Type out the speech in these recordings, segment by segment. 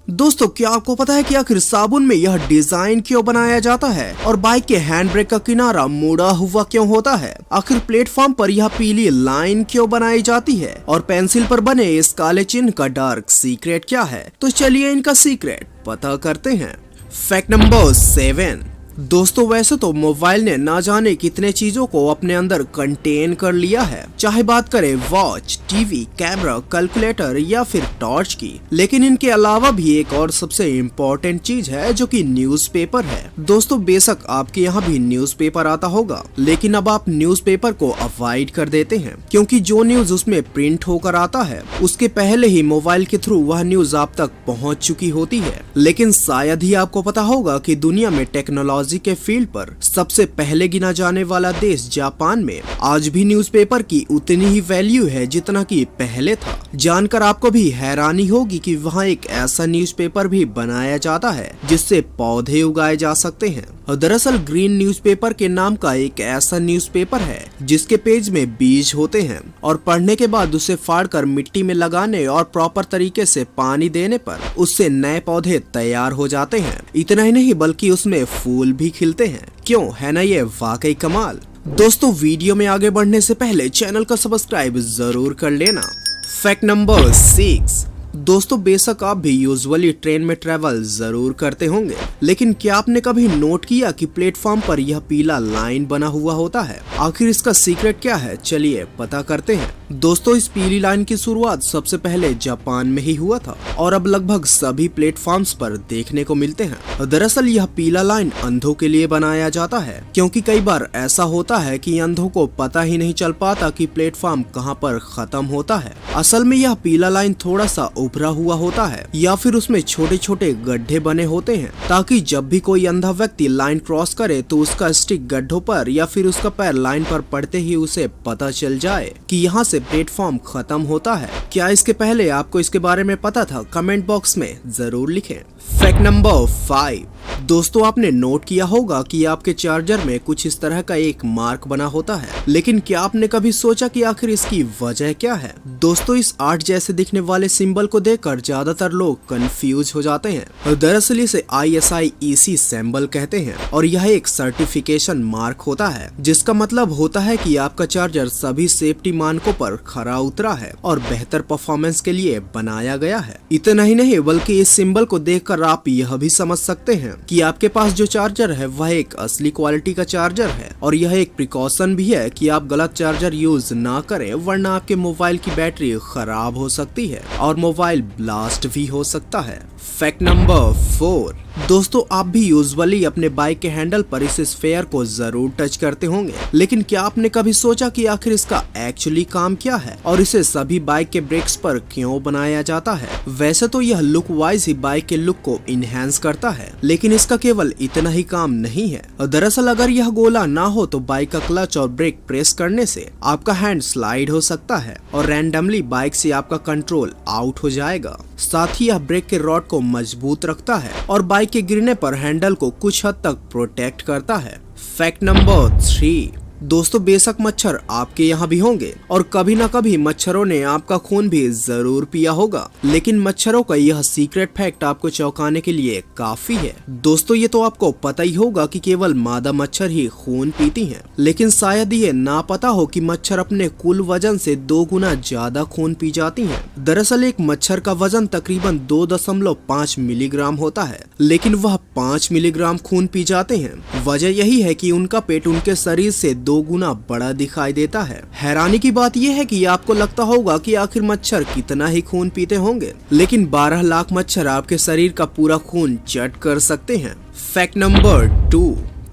दोस्तों, क्या आपको पता है कि आखिर साबुन में यह डिजाइन क्यों बनाया जाता है और बाइक के हैंड ब्रेक का किनारा मुड़ा हुआ क्यों होता है? आखिर प्लेटफॉर्म पर यह पीली लाइन क्यों बनाई जाती है और पेंसिल पर बने इस काले चिन्ह का डार्क सीक्रेट क्या है? तो चलिए इनका सीक्रेट पता करते हैं। Fact number 7। दोस्तों, वैसे तो मोबाइल ने ना जाने कितने चीजों को अपने अंदर कंटेन कर लिया है, चाहे बात करें वॉच, टीवी, कैमरा, कैलकुलेटर या फिर टॉर्च की, लेकिन इनके अलावा भी एक और सबसे इम्पोर्टेंट चीज है जो कि न्यूज़पेपर है। दोस्तों, बेशक आपके यहाँ भी न्यूज़पेपर आता होगा, लेकिन अब आप न्यूज़पेपर को अवॉइड कर देते हैं क्योंकि जो न्यूज उसमें प्रिंट होकर आता है उसके पहले ही मोबाइल के थ्रू वह न्यूज आप तक पहुँच चुकी होती है। लेकिन शायद ही आपको पता होगा कि दुनिया में टेक्नोलॉजी के फील्ड पर सबसे पहले गिना जाने वाला देश जापान में आज भी न्यूज़पेपर की उतनी ही वैल्यू है जितना कि पहले था। जानकर आपको भी हैरानी होगी कि वहाँ एक ऐसा न्यूज़पेपर भी बनाया जाता है जिससे पौधे उगाए जा सकते हैं। दरअसल ग्रीन न्यूज़पेपर के नाम का एक ऐसा न्यूज़पेपर है जिसके पेज में बीज होते हैं और पढ़ने के बाद उसे फाड़कर मिट्टी में लगाने और प्रॉपर तरीके से पानी देने पर उससे नए पौधे तैयार हो जाते हैं। इतना ही नहीं बल्कि उसमें फूल भी खिलते हैं। क्यों, है ना ये वाकई कमाल। दोस्तों, वीडियो में आगे बढ़ने से पहले चैनल को सब्सक्राइब जरूर कर लेना। Fact number 6। दोस्तों, बेशक आप भी यूजुअली ट्रेन में ट्रेवल जरूर करते होंगे, लेकिन क्या आपने कभी नोट किया कि प्लेटफॉर्म पर यह पीला लाइन बना हुआ होता है? आखिर इसका सीक्रेट क्या है, चलिए पता करते हैं। दोस्तों, इस पीली लाइन की शुरुआत सबसे पहले जापान में ही हुआ था और अब लगभग सभी प्लेटफॉर्म्स पर देखने को मिलते हैं। दरअसल यह पीला लाइन अंधों के लिए बनाया जाता है क्योंकि कई बार ऐसा होता है कि अंधों को पता ही नहीं चल पाता कि प्लेटफॉर्म कहां पर खत्म होता है। असल में यह पीला लाइन थोड़ा सा उभरा हुआ होता है या फिर उसमें छोटे छोटे गड्ढे बने होते हैं ताकि जब भी कोई अंधा व्यक्ति लाइन क्रॉस करे तो उसका स्टिक गड्ढों पर या फिर उसका पैर लाइन पर पड़ते ही उसे पता चल जाए कि यहाँ से प्लेटफॉर्म खत्म होता है। क्या इसके पहले आपको इसके बारे में पता था? कमेंट बॉक्स में जरूर लिखें। Fact number 5। दोस्तों, आपने नोट किया होगा कि आपके चार्जर में कुछ इस तरह का एक मार्क बना होता है, लेकिन क्या आपने कभी सोचा कि आखिर इसकी वजह क्या है? दोस्तों, इस आर्ट जैसे दिखने वाले सिंबल को देखकर ज्यादातर लोग कंफ्यूज हो जाते हैं। दरअसल इसे ISIEC सिंबल कहते हैं और यह एक सर्टिफिकेशन मार्क होता है जिसका मतलब होता है कि आपका चार्जर सभी सेफ्टी मानकों पर खरा उतरा है और बेहतर परफॉर्मेंस के लिए बनाया गया है। इतना ही नहीं बल्कि इस सिंबल को देखकर आप यह भी समझ सकते हैं कि आपके पास जो चार्जर है वह एक असली क्वालिटी का चार्जर है और यह एक प्रिकॉशन भी है कि आप गलत चार्जर यूज ना करें, वरना आपके मोबाइल की बैटरी खराब हो सकती है और मोबाइल ब्लास्ट भी हो सकता है। Fact number 4। दोस्तों, आप भी यूजुअली अपने बाइक के हैंडल पर इस स्फेयर को जरूर टच करते होंगे, लेकिन क्या आपने कभी सोचा कि आखिर इसका एक्चुअली काम क्या है और इसे सभी बाइक के ब्रेक्स पर क्यों बनाया जाता है? वैसे तो यह लुक वाइज ही बाइक के लुक को इनहेंस करता है, लेकिन इसका केवल इतना ही काम नहीं है। दरअसल अगर यह गोला ना हो तो बाइक का क्लच और ब्रेक प्रेस करने से आपका हैंड स्लाइड हो सकता है और रैंडमली बाइक से आपका कंट्रोल आउट हो जाएगा। साथ ही यह ब्रेक के रॉड को मजबूत रखता है और बाइक के गिरने पर हैंडल को कुछ हद तक प्रोटेक्ट करता है। Fact number 3। दोस्तों, बेशक मच्छर आपके यहाँ भी होंगे और कभी न कभी मच्छरों ने आपका खून भी जरूर पिया होगा, लेकिन मच्छरों का यह सीक्रेट फैक्ट आपको चौंकाने के लिए काफी है। दोस्तों, ये तो आपको पता ही होगा कि केवल मादा मच्छर ही खून पीती हैं, लेकिन शायद ये ना पता हो कि मच्छर अपने कुल वजन से 2 गुना ज्यादा खून पी जाती हैं। दरअसल एक मच्छर का वजन तकरीबन 2.5 मिलीग्राम होता है, लेकिन वह 5 मिलीग्राम खून पी जाते हैं। वजह यही है कि उनका पेट उनके शरीर से 2 गुना बड़ा दिखाई देता है। हैरानी की बात यह है कि आपको लगता होगा कि आखिर मच्छर कितना ही खून पीते होंगे, लेकिन 12 लाख मच्छर आपके शरीर का पूरा खून चट कर सकते हैं। Fact number 2।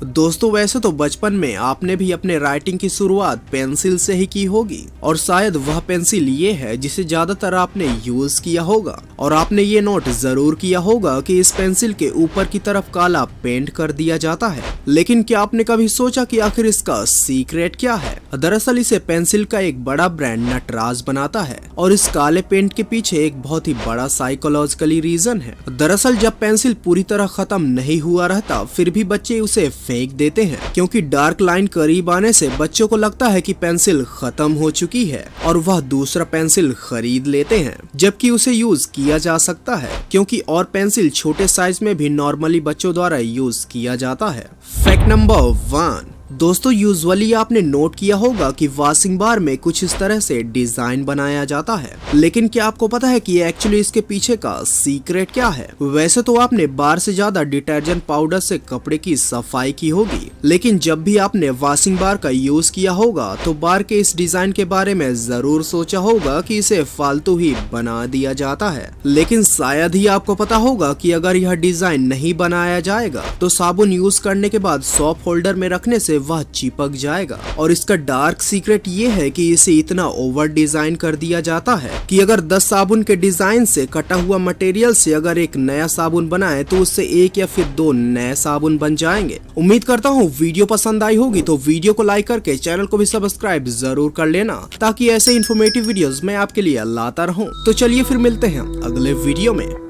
दोस्तों, वैसे तो बचपन में आपने भी अपने राइटिंग की शुरुआत पेंसिल से ही की होगी और शायद वह पेंसिल ये है जिसे ज्यादातर आपने यूज किया होगा और आपने ये नोट जरूर किया होगा कि इस पेंसिल के ऊपर की तरफ काला पेंट कर दिया जाता है। लेकिन क्या आपने कभी सोचा कि आखिर इसका सीक्रेट क्या है? दरअसल इसे पेंसिल का एक बड़ा ब्रांड नटराज बनाता है और इस काले पेंट के पीछे एक बहुत ही बड़ा साइकोलॉजिकली रीजन है। दरअसल जब पेंसिल पूरी तरह खत्म नहीं हुआ रहता फिर भी बच्चे उसे फेंक देते हैं, क्योंकि डार्क लाइन करीब आने से बच्चों को लगता है कि पेंसिल खत्म हो चुकी है और वह दूसरा पेंसिल खरीद लेते हैं, जबकि उसे यूज किया जा सकता है, क्योंकि और पेंसिल छोटे साइज में भी नॉर्मली बच्चों द्वारा यूज किया जाता है। फैक्ट नंबर 1, दोस्तों यूजुअली आपने नोट किया होगा कि वॉशिंग बार में कुछ इस तरह से डिजाइन बनाया जाता है, लेकिन क्या आपको पता है कि एक्चुअली इसके पीछे का सीक्रेट क्या है? वैसे तो आपने बार से ज्यादा डिटर्जेंट पाउडर से कपड़े की सफाई की होगी, लेकिन जब भी आपने वॉशिंग बार का यूज किया होगा तो बार के इस डिजाइन के बारे में जरूर सोचा होगा कि इसे फालतू ही बना दिया जाता है। लेकिन शायद ही आपको पता होगा कि अगर यह डिजाइन नहीं बनाया जाएगा तो साबुन यूज करने के बाद सोप होल्डर में रखने से वह चिपक जाएगा। और इसका डार्क सीक्रेट ये है कि इसे इतना ओवर डिजाइन कर दिया जाता है कि अगर 10 साबुन के डिजाइन से कटा हुआ मटेरियल से अगर एक नया साबुन बनाए तो उससे 1 या फिर 2 नए साबुन बन जाएंगे। उम्मीद करता हूँ वीडियो पसंद आई होगी, तो वीडियो को लाइक करके चैनल को भी सब्सक्राइब जरूर कर लेना, ताकि ऐसे इन्फॉर्मेटिव वीडियोस मैं आपके लिए लाता रहूं। तो चलिए फिर मिलते हैं अगले वीडियो में।